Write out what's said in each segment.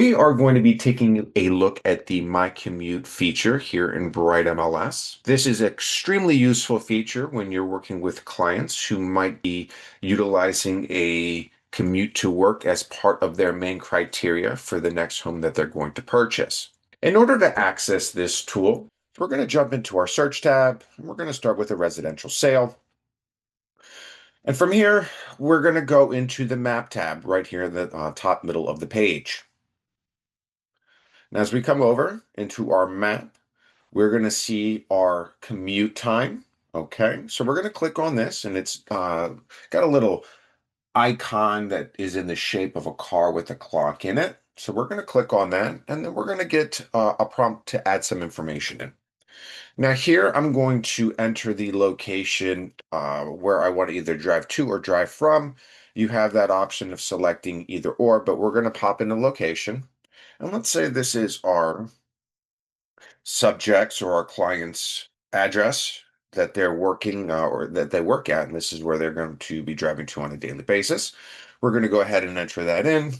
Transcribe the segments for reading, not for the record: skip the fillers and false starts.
We are going to be taking a look at the My Commute feature here in Bright MLS. This is an extremely useful feature when you're working with clients who might be utilizing a commute to work as part of their main criteria for the next home that they're going to purchase. In order to access this tool, we're going to jump into our search tab. And we're going to start with a residential sale. And from here, we're going to go into the map tab right here in the top middle of the page. Now, as we come over into our map, we're going to see our commute time. Okay, so we're going to click on this, and it's got a little icon that is in the shape of a car with a clock in it. So we're going to click on that, and then we're going to get a prompt to add some information in. Now here, I'm going to enter the location where I want to either drive to or drive from. You have that option of selecting either or, but we're going to pop in the location. And let's say this is our subjects or our client's address that they're working or that they work at, and this is where they're going to be driving to on a daily basis. We're going to go ahead and enter that in.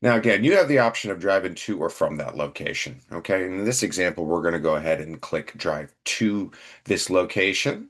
Now, again, you have the option of driving to or from that location. Okay, in this example, we're going to go ahead and click drive to this location.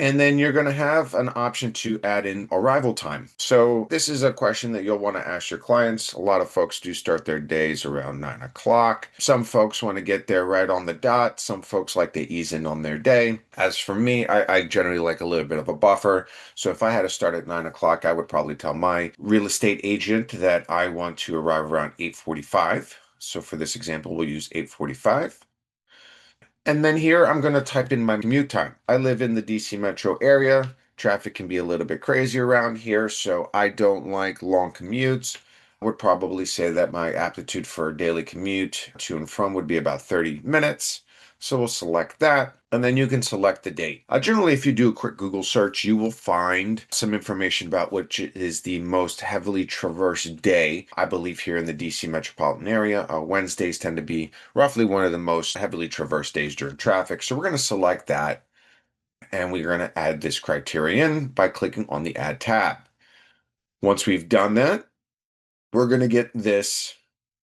And then you're going to have an option to add in arrival time. So this is a question that you'll want to ask your clients. A lot of folks do start their days around 9 o'clock. Some folks want to get there right on the dot. Some folks like to ease in on their day. As for me, I generally like a little bit of a buffer. So if I had to start at 9 o'clock, I would probably tell my real estate agent that I want to arrive around 8:45. So for this example, we'll use 8:45. And then here I'm going to type in my commute time. I live in the DC metro area. Traffic can be a little bit crazy around here, so I don't like long commutes. I would probably say that my aptitude for a daily commute to and from would be about 30 minutes. So we'll select that, and then you can select the date. Generally, if you do a quick Google search, you will find some information about which is the most heavily traversed day, I believe, here in the DC metropolitan area. Wednesdays tend to be roughly one of the most heavily traversed days during traffic. So we're going to select that, and we're going to add this criterion by clicking on the Add tab. Once we've done that, we're going to get this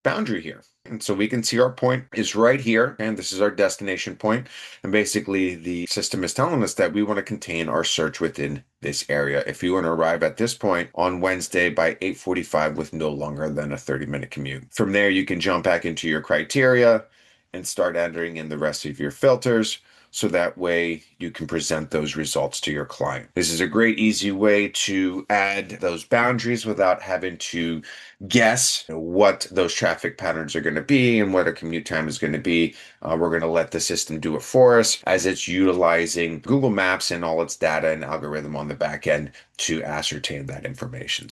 boundary here. And so we can see our point is right here, and this is our destination point. And basically, the system is telling us that we want to contain our search within this area. If you want to arrive at this point on Wednesday by 8:45 with no longer than a 30-minute commute. From there, you can jump back into your criteria and start entering in the rest of your filters. So that way you can present those results to your client. This is a great, easy way to add those boundaries without having to guess what those traffic patterns are going to be and what our commute time is going to be. We're going to let the system do it for us as it's utilizing Google Maps and all its data and algorithm on the back end to ascertain that information.